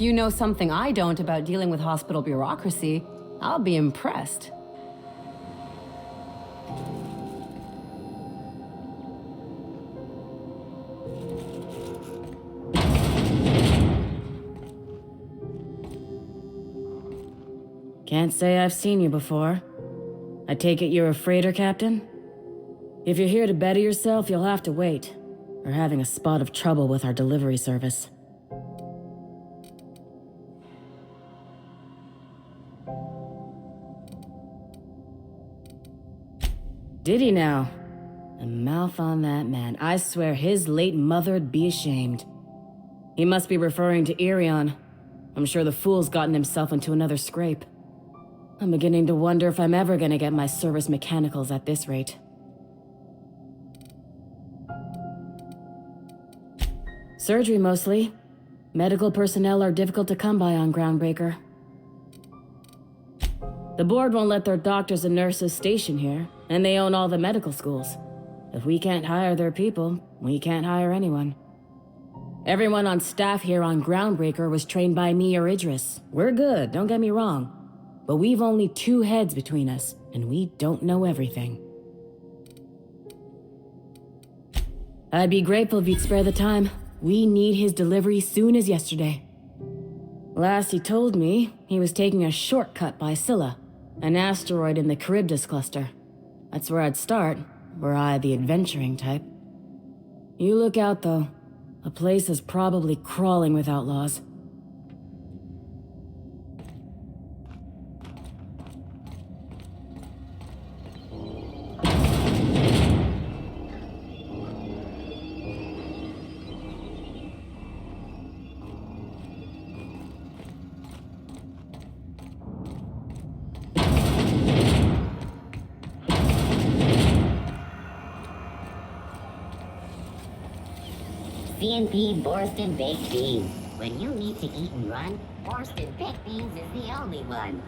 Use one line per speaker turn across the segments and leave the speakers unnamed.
If you know something I don't about dealing with hospital bureaucracy, I'll be impressed.
Can't say I've seen you before. I take it you're a freighter captain? If you're here to better yourself, you'll have to wait. We're having a spot of trouble with our delivery service. Did he now? The mouth on that man. I swear his late mother'd be ashamed. He must be referring to Irion. I'm sure the fool's gotten himself into another scrape. I'm beginning to wonder if I'm ever gonna get my service mechanicals at this rate. Surgery, mostly. Medical personnel are difficult to come by on Groundbreaker. The board won't let their doctors and nurses station here, and they own all the medical schools. If we can't hire their people, we can't hire anyone. Everyone on staff here on Groundbreaker was trained by me or Idris. We're good, don't get me wrong. But we've only 2 heads between us, and we don't know everything. I'd be grateful if you'd spare the time. We need his delivery soon as yesterday. Last he told me, he was taking a shortcut by Scylla, an asteroid in the Charybdis cluster. That's where I'd start, were I the adventuring type. You look out, though. The place is probably crawling with outlaws.
CNP Borston Baked Beans. When you need to eat and run, Borston Baked Beans is the only one.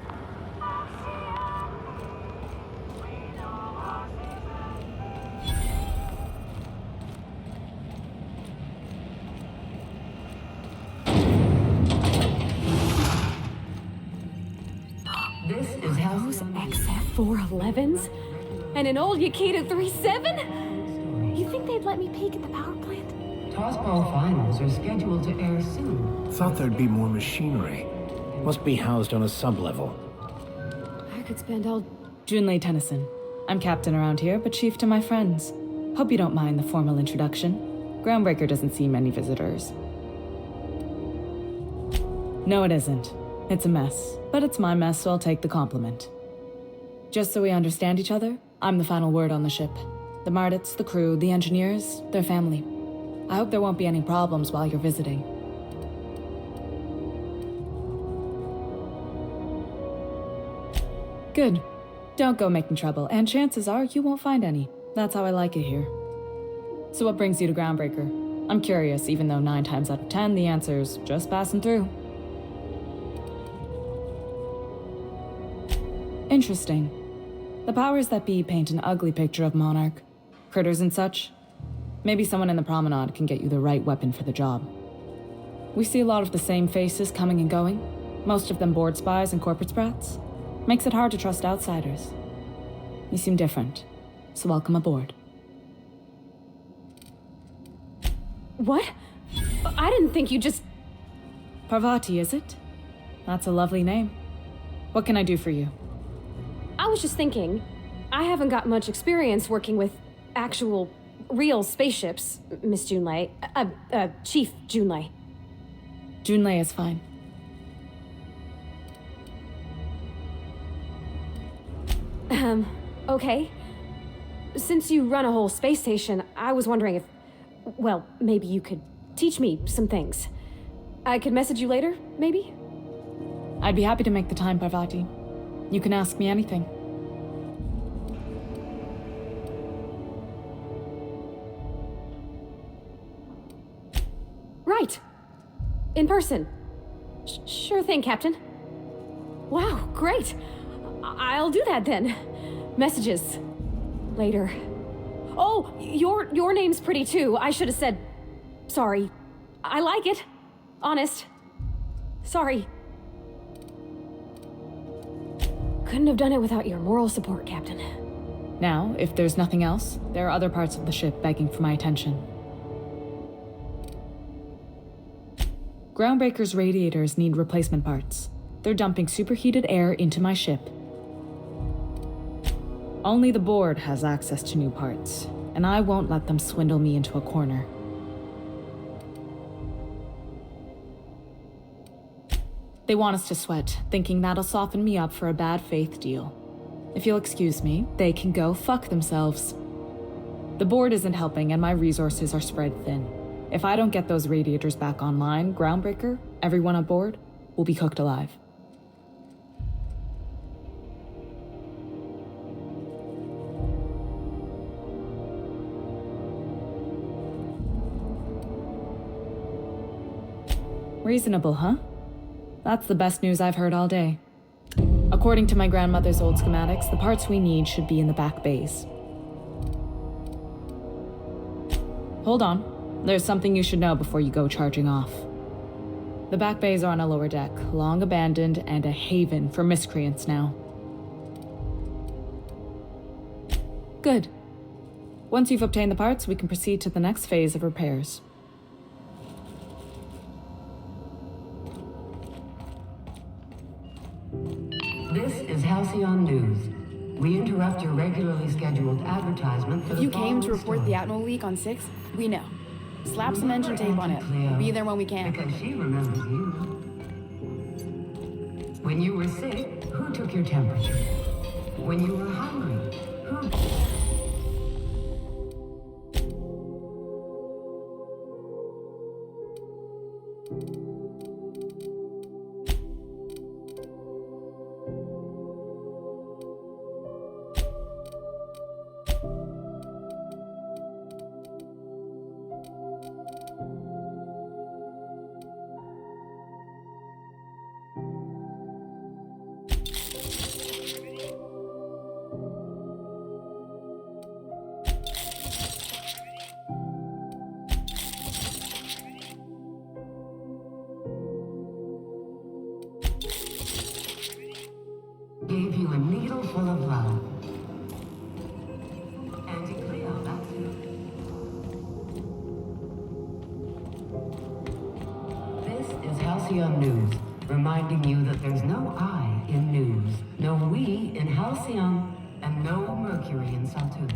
This is those XF411s? And an old Yakita 37? You think they'd let me peek at the power plant?
Tossball finals are scheduled to air soon.
Thought there'd be more machinery. Must be housed on a sub-level.
I could spend all...
Junlei Tennyson. I'm captain around here, but chief to my friends. Hope you don't mind the formal introduction. Groundbreaker doesn't see many visitors. No, it isn't. It's a mess. But it's my mess, so I'll take the compliment. Just so we understand each other, I'm the final word on the ship. The Mardits, the crew, the engineers, their family. I hope there won't be any problems while you're visiting. Good. Don't go making trouble, and chances are you won't find any. That's how I like it here. So what brings you to Groundbreaker? I'm curious, even though 9 times out of 10 the answer's just passing through. Interesting. The powers that be paint an ugly picture of Monarch. Critters and such. Maybe someone in the promenade can get you the right weapon for the job. We see a lot of the same faces coming and going, most of them board spies and corporate sprats. Makes it hard to trust outsiders. You seem different, so welcome aboard.
What? I didn't think you just...
Parvati, is it? That's a lovely name. What can I do for you?
I was just thinking, I haven't got much experience working with actual, real spaceships, Miss Junlei. Chief Junlei.
Junlei is fine.
Okay. Since you run a whole space station, I was wondering if, well, maybe you could teach me some things. I could message you later, maybe?
I'd be happy to make the time, Parvati. You can ask me anything.
Right. In person. Sure thing, Captain. Wow, great. I'll do that then. Messages. Later. Oh, your name's pretty too. I should have said... Sorry. I like it. Honest. Sorry. Couldn't have done it without your moral support, Captain.
Now, if there's nothing else, there are other parts of the ship begging for my attention. Groundbreaker's radiators need replacement parts. They're dumping superheated air into my ship. Only the board has access to new parts, and I won't let them swindle me into a corner. They want us to sweat, thinking that'll soften me up for a bad faith deal. If you'll excuse me, they can go fuck themselves. The board isn't helping and my resources are spread thin. If I don't get those radiators back online, Groundbreaker, everyone aboard, will be cooked alive. Reasonable, huh? That's the best news I've heard all day. According to my grandmother's old schematics, the parts we need should be in the back bays. Hold on. There's something you should know before you go charging off. The back bays are on a lower deck, long abandoned and a haven for miscreants now. Good. Once you've obtained the parts, we can proceed to the next phase of repairs.
This is Halcyon News. We interrupt your regularly scheduled advertisement for
If
the
you came to
following
report
story.
the Atmo leak on 6, we know. Slap some engine tape on it. We'll be there when we can.
Because she remembers you. When you were sick, who took your temperature? When you were hungry, who... Gave you a needle full of love. Auntie Cleo, that's you. This is Halcyon News, reminding you that there's no I in news, no we in Halcyon, and no Mercury in Saturn.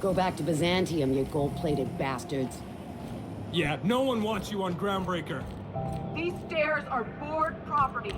Go back to Byzantium, you gold-plated bastards.
Yeah, no one wants you on Groundbreaker.
These stairs are board property.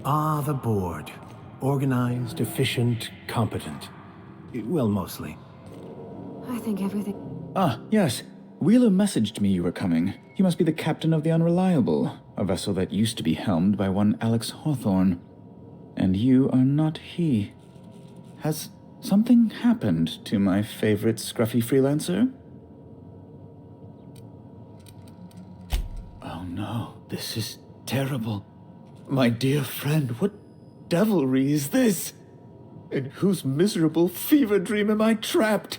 Ah, the board. Organized, efficient, competent. Well, mostly.
I think everything...
Ah, yes. Wheeler messaged me you were coming. You must be the captain of the Unreliable, a vessel that used to be helmed by one Alex Hawthorne. And you are not he. Has something happened to my favorite scruffy freelancer? Oh no, this is terrible. My dear friend, what devilry is this? In whose miserable fever dream am I trapped?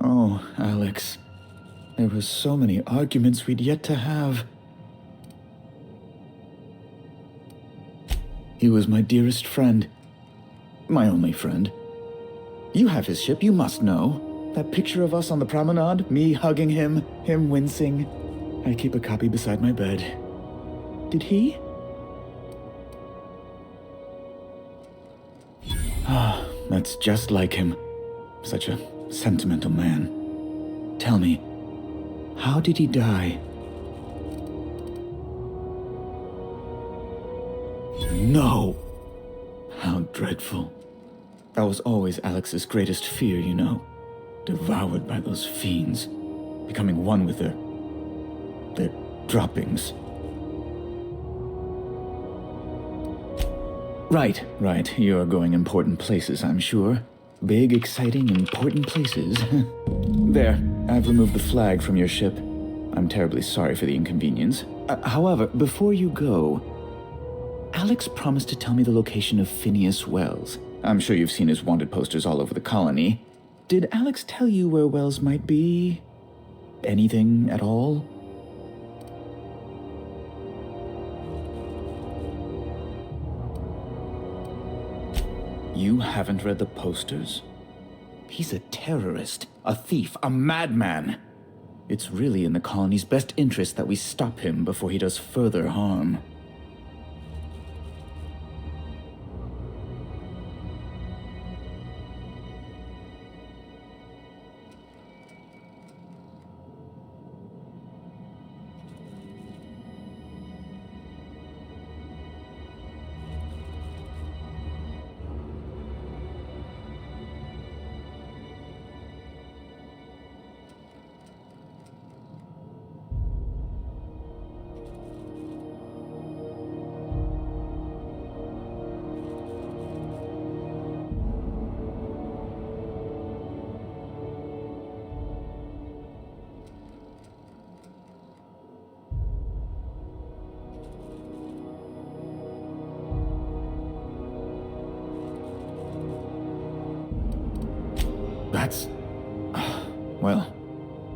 Oh, Alex. There were so many arguments we'd yet to have. He was my dearest friend. My only friend. You have his ship, you must know. That picture of us on the promenade, me hugging him wincing. I keep a copy beside my bed. Did he? Ah, that's just like him. Such a sentimental man. Tell me, how did he die? No! How dreadful. That was always Alex's greatest fear, you know. Devoured by those fiends. Becoming one with their droppings. Right. You're going important places, I'm sure. Big, exciting, important places. There, I've removed the flag from your ship. I'm terribly sorry for the inconvenience. However, before you go, Alex promised to tell me the location of Phineas Wells. I'm sure you've seen his wanted posters all over the colony. Did Alex tell you where Wells might be? Anything at all? You haven't read the posters? He's a terrorist, a thief, a madman. It's really in the colony's best interest that we stop him before he does further harm.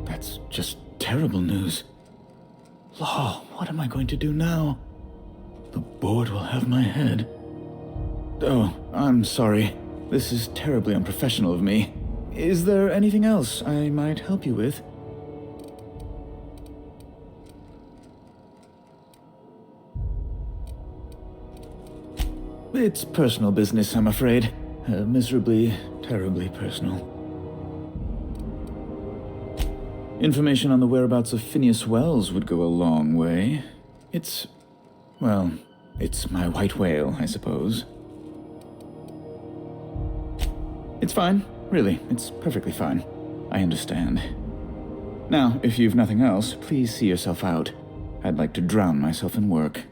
That's just terrible news. Law, what am I going to do now? The board will have my head. Oh, I'm sorry. This is terribly unprofessional of me. Is there anything else I might help you with? It's personal business, I'm afraid. Miserably, terribly personal. Information on the whereabouts of Phineas Wells would go a long way. It's my white whale, I suppose. It's fine. Really, it's perfectly fine. I understand. Now, if you've nothing else, please see yourself out. I'd like to drown myself in work.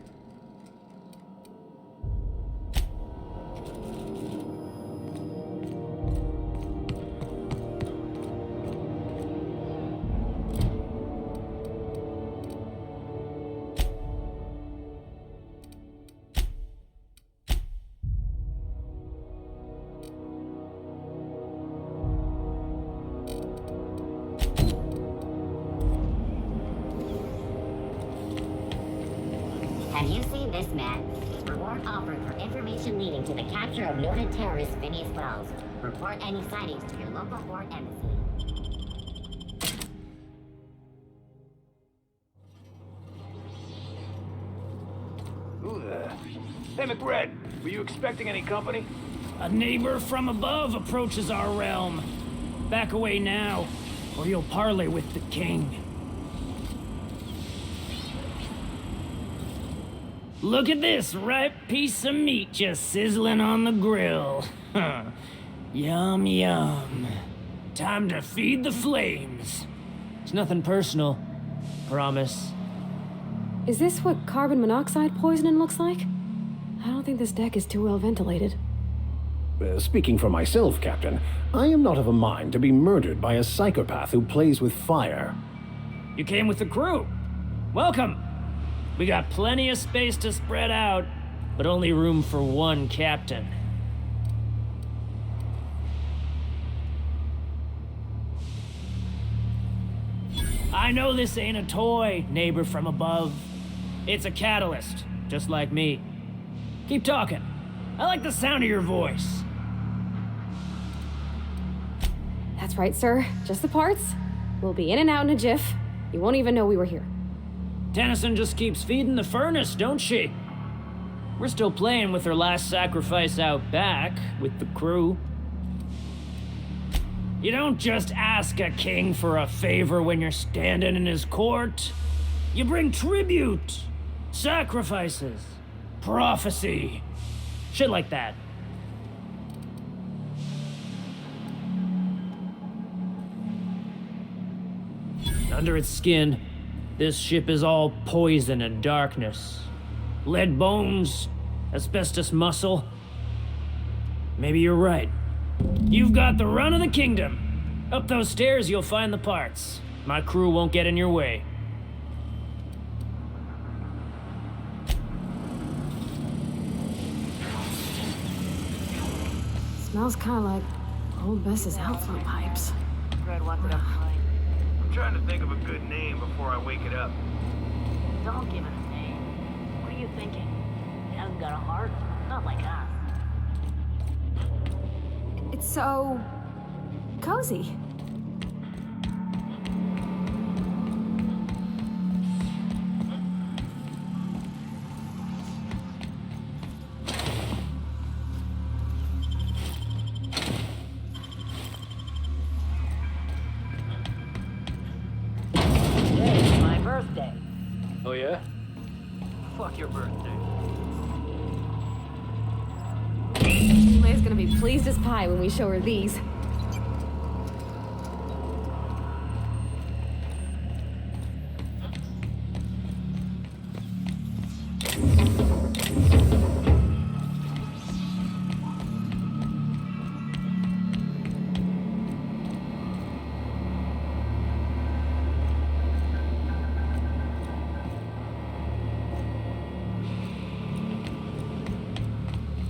Have you seen this man? Reward offered for information leading to the capture of noted terrorist Phineas Wells. Report any sightings to your local port embassy.
Who the... Hey, McRed, were you expecting any company?
A neighbor from above approaches our realm. Back away now, or you'll parley with the king. Look at this ripe piece of meat just sizzling on the grill. Yum, yum. Time to feed the flames. It's nothing personal. Promise.
Is this what carbon monoxide poisoning looks like? I don't think this deck is too well ventilated.
Speaking for myself, Captain, I am not of a mind to be murdered by a psychopath who plays with fire.
You came with the crew. Welcome. We got plenty of space to spread out, but only room for one captain. I know this ain't a toy, neighbor from above. It's a catalyst, just like me. Keep talking. I like the sound of your voice.
That's right, sir. Just the parts. We'll be in and out in a jiff. You won't even know we were here.
Tennyson just keeps feeding the furnace, don't she? We're still playing with her last sacrifice out back, with the crew. You don't just ask a king for a favor when you're standing in his court. You bring tribute, sacrifices, prophecy, shit like that. Under its skin, this ship is all poison and darkness. Lead bones, asbestos muscle. Maybe you're right. You've got the run of the kingdom. Up those stairs, you'll find the parts. My crew won't get in your way.
Smells kind of like old Bess's outflow pipes.
Fred wants it up high.
I'm trying to think of a good name before I wake it up.
Don't give it a name. What are you thinking? He hasn't got a heart. Not like us.
It's so cozy.
Today's my birthday.
Oh yeah?
Fuck your birthday.
Leia's gonna be pleased as pie when we show her these.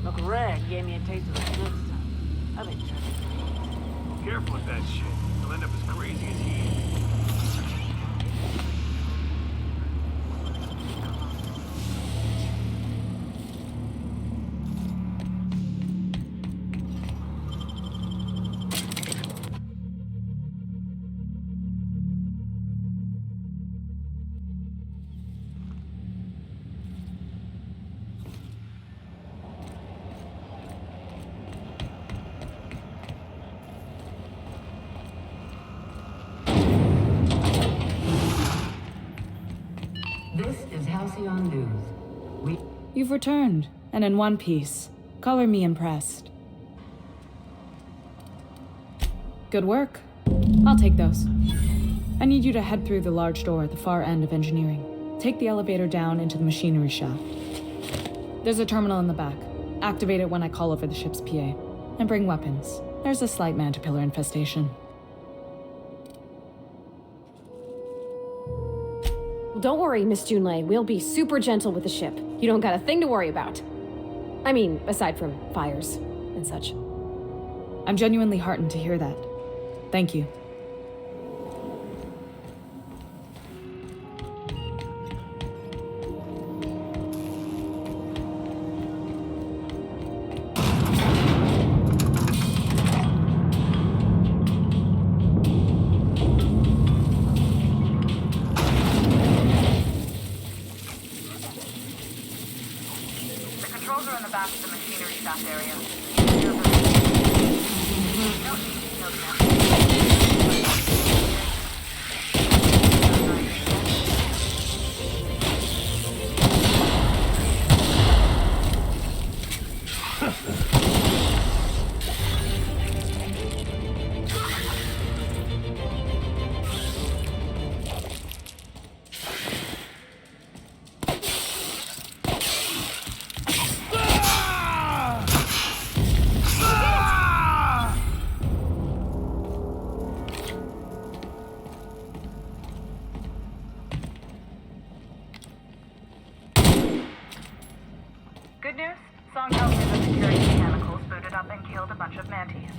Uncle Red gave me a taste of the good stuff. I've been trying.
Careful with that shit. You'll end up as crazy as he is.
This is Halcyon News.
You've returned, and in one piece. Color me impressed. Good work. I'll take those. I need you to head through the large door at the far end of engineering. Take the elevator down into the machinery shaft. There's a terminal in the back. Activate it when I call over the ship's PA. And bring weapons. There's a slight man-to-pillar infestation.
Well, don't worry, Miss Junlei. We'll be super gentle with the ship. You don't got a thing to worry about. I mean, aside from fires and such.
I'm genuinely heartened to hear that. Thank you.
The controls are in the back of the machinery shaft area. Good news? Song tells me the security mechanicals booted up and killed a bunch of mantis.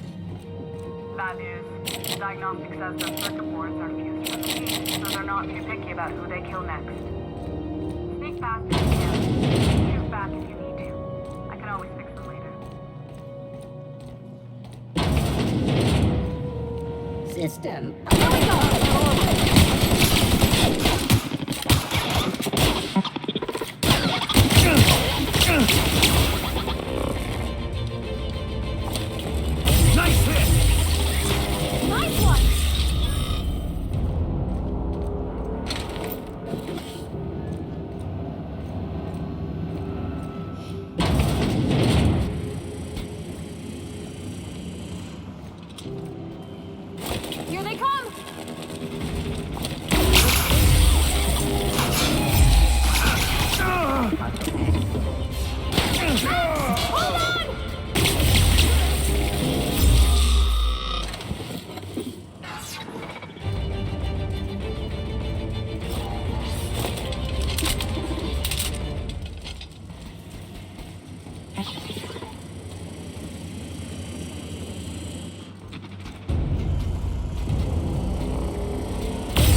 Bad news. Diagnostics says the circuit boards are fused from the heat, so they're not too picky about who they kill next. Sneak past if you can. Shoot back if you need to. I can always fix them later.
system.
Nice hit!
Nice one! Here they come! Hold on!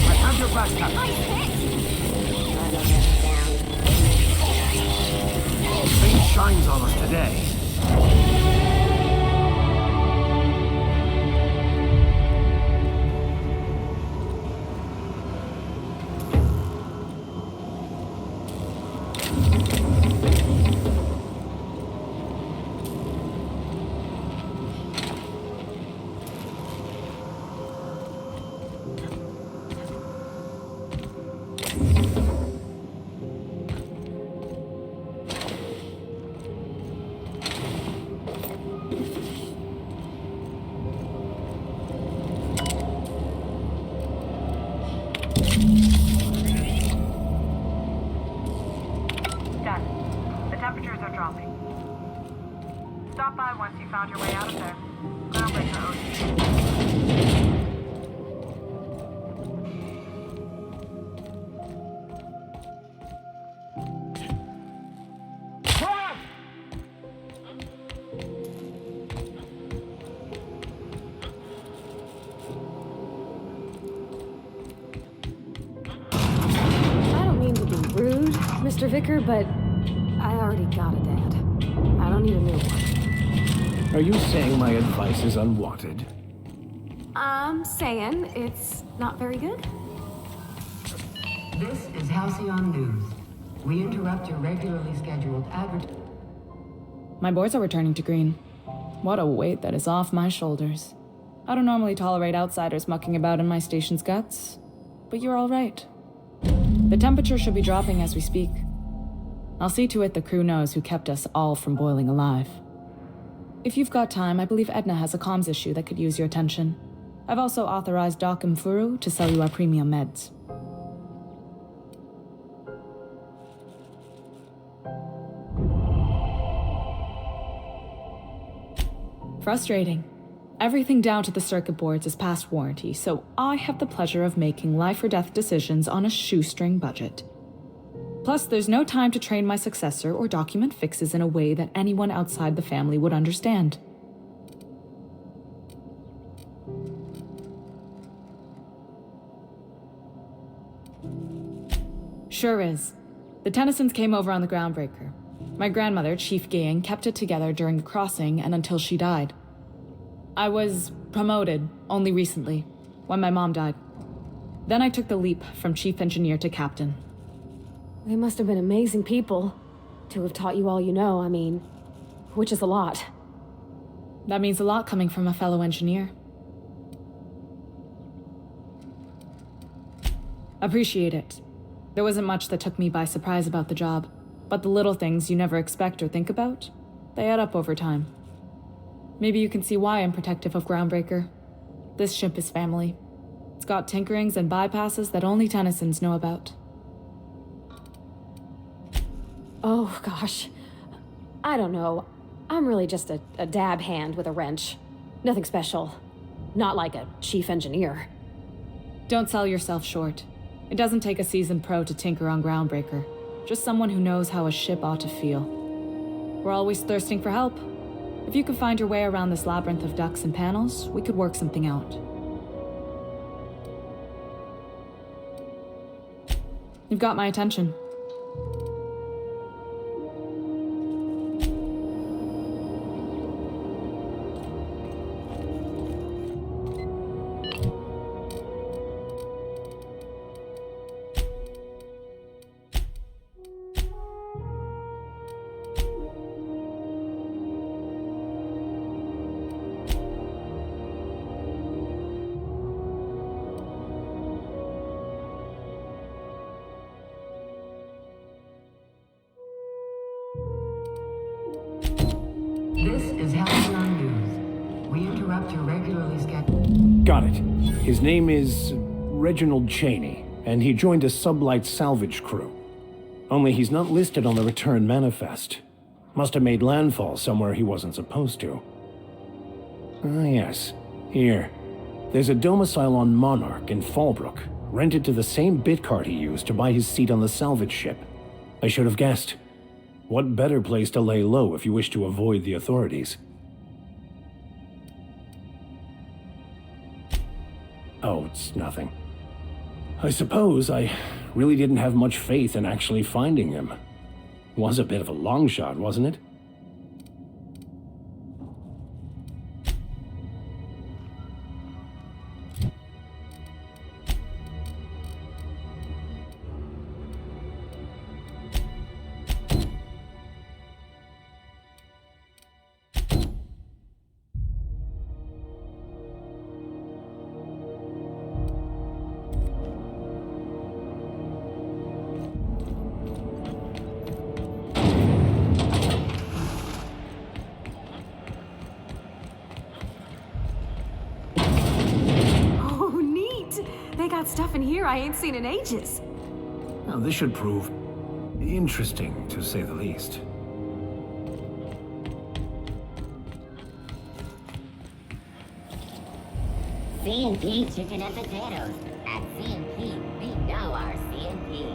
I have your back, Captain.
Nice hit!
Fate shines on us today.
Done. The temperatures are dropping. Stop by once you found your way out of there. Groundbreaker owes you.
I don't mean to be rude, Mr. Vicker, but I already got a dad. I don't need a new one.
Are you saying my advice is unwanted?
I'm saying it's not very good.
This is Halcyon News. We interrupt your regularly scheduled
My boards are returning to green. What a weight that is off my shoulders. I don't normally tolerate outsiders mucking about in my station's guts, but you're all right. The temperature should be dropping as we speak. I'll see to it the crew knows who kept us all from boiling alive. If you've got time, I believe Edna has a comms issue that could use your attention. I've also authorized Doc and Furu to sell you our premium meds. Frustrating. Everything down to the circuit boards is past warranty, so I have the pleasure of making life or death decisions on a shoestring budget. Plus, there's no time to train my successor or document fixes in a way that anyone outside the family would understand. Sure is. The Tennysons came over on the Groundbreaker. My grandmother, Chief Gaying, kept it together during the crossing and until she died. I was promoted only recently, when my mom died. Then I took the leap from chief engineer to captain.
They must have been amazing people to have taught you all you know, I mean, which is a lot.
That means a lot coming from a fellow engineer. Appreciate it. There wasn't much that took me by surprise about the job, but the little things you never expect or think about, they add up over time. Maybe you can see why I'm protective of Groundbreaker. This ship is family. It's got tinkerings and bypasses that only Tennysons know about.
Oh, gosh. I don't know. I'm really just a dab hand with a wrench. Nothing special. Not like a chief engineer.
Don't sell yourself short. It doesn't take a seasoned pro to tinker on Groundbreaker. Just someone who knows how a ship ought to feel. We're always thirsting for help. If you could find your way around this labyrinth of ducts and panels, we could work something out. You've got my attention.
This is Halcyon News. We interrupt your regularly scheduled...
Got it. His name is Reginald Cheney, and he joined a sublight salvage crew. Only he's not listed on the return manifest. Must have made landfall somewhere he wasn't supposed to. Ah, yes. Here. There's a domicile on Monarch in Fallbrook, rented to the same bit card he used to buy his seat on the salvage ship. I should have guessed. What better place to lay low if you wish to avoid the authorities? Oh, it's nothing. I suppose I really didn't have much faith in actually finding him. Was a bit of a long shot, wasn't it?
Stuff in here I ain't seen in ages.
Now, this should prove interesting, to say the least.
C&P chicken and potatoes. At C&P, we know our C&P.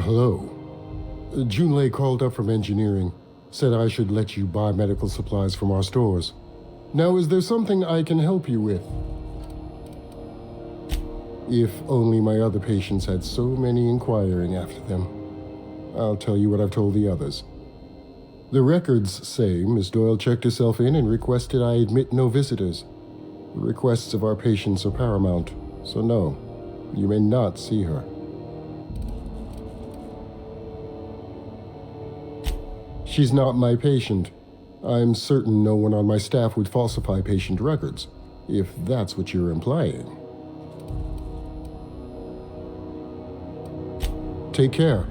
Hello. Junlei called up from engineering, said I should let you buy medical supplies from our stores. Now, is there something I can help you with? If only my other patients had so many inquiring after them. I'll tell you what I've told the others. The records say Miss Doyle checked herself in and requested I admit no visitors. The requests of our patients are paramount, so no, you may not see her. She's not my patient. I'm certain no one on my staff would falsify patient records, if that's what you're implying. Take care.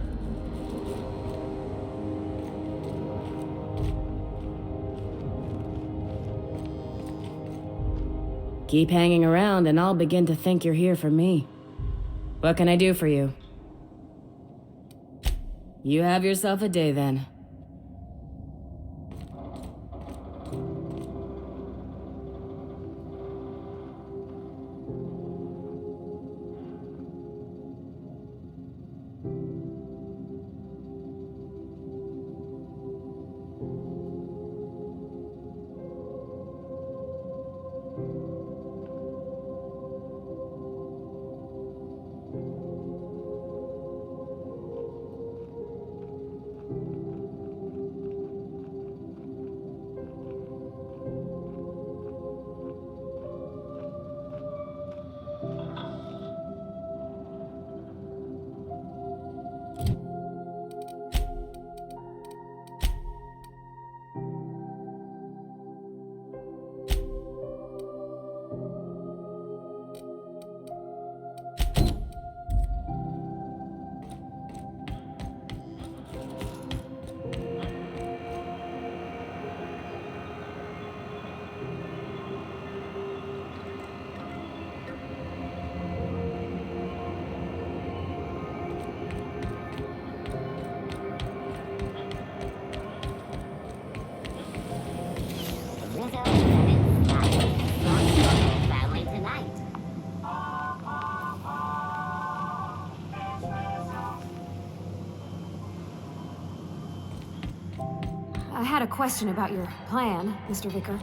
Keep hanging around and I'll begin to think you're here for me. What can I do for you? You have yourself a day then.
I had a question about your plan, Mr. Vicker.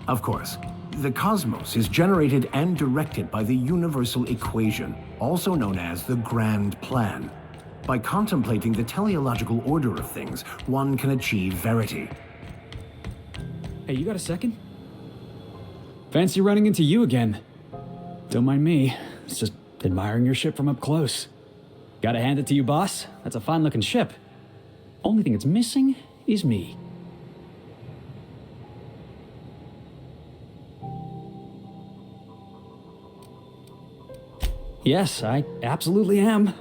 Of course. The cosmos is generated and directed by the universal equation, also known as the Grand Plan. By contemplating the teleological order of things, one can achieve verity.
Hey, you got a second? Fancy running into you again. Don't mind me. It's just admiring your ship from up close. Gotta hand it to you, boss. That's a fine-looking ship. Only thing it's missing is me. Yes, I absolutely am.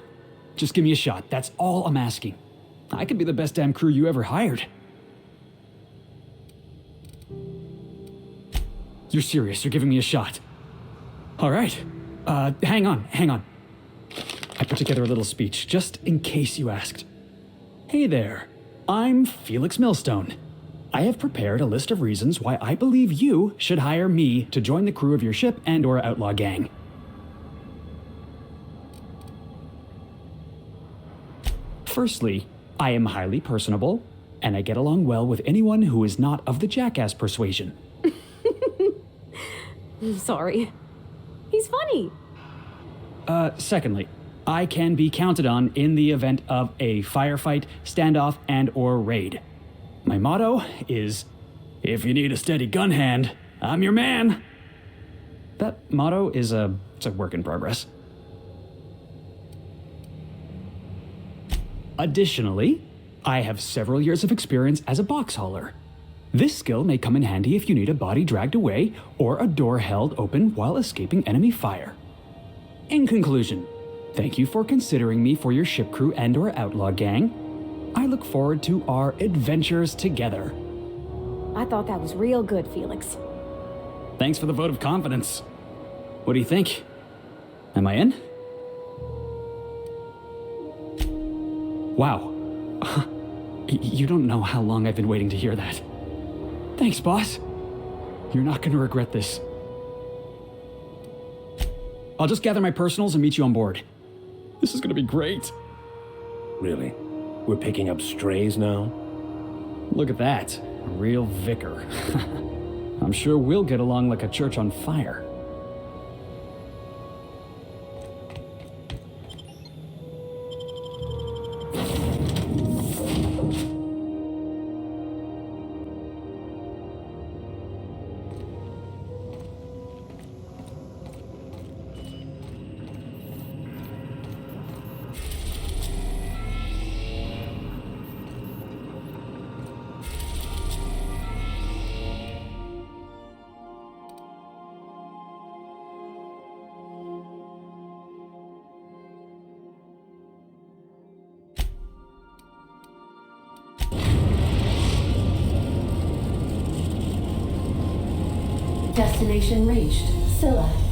Just give me a shot. That's all I'm asking. I could be the best damn crew you ever hired. You're serious? You're giving me a shot? All right. Hang on. I put together a little speech, just in case you asked. Hey there. I'm Felix Millstone. I have prepared a list of reasons why I believe you should hire me to join the crew of your ship and/or outlaw gang. Firstly, I am highly personable, and I get along well with anyone who is not of the jackass persuasion.
I'm sorry. He's funny.
Secondly, I can be counted on in the event of a firefight, standoff, and/or raid. My motto is, if you need a steady gun hand, I'm your man. That motto is it's a work in progress. Additionally, I have several years of experience as a box hauler. This skill may come in handy if you need a body dragged away or a door held open while escaping enemy fire. In conclusion, thank you for considering me for your ship crew and/or outlaw gang. I look forward to our adventures together.
I thought that was real good, Felix.
Thanks for the vote of confidence. What do you think? Am I in? Wow. You don't know how long I've been waiting to hear that. Thanks, boss. You're not gonna regret this. I'll just gather my personals and meet you on board. This is gonna be great.
Really? We're picking up strays now?
Look at that. A real vicar. I'm sure we'll get along like a church on fire.
Destination reached. Scylla.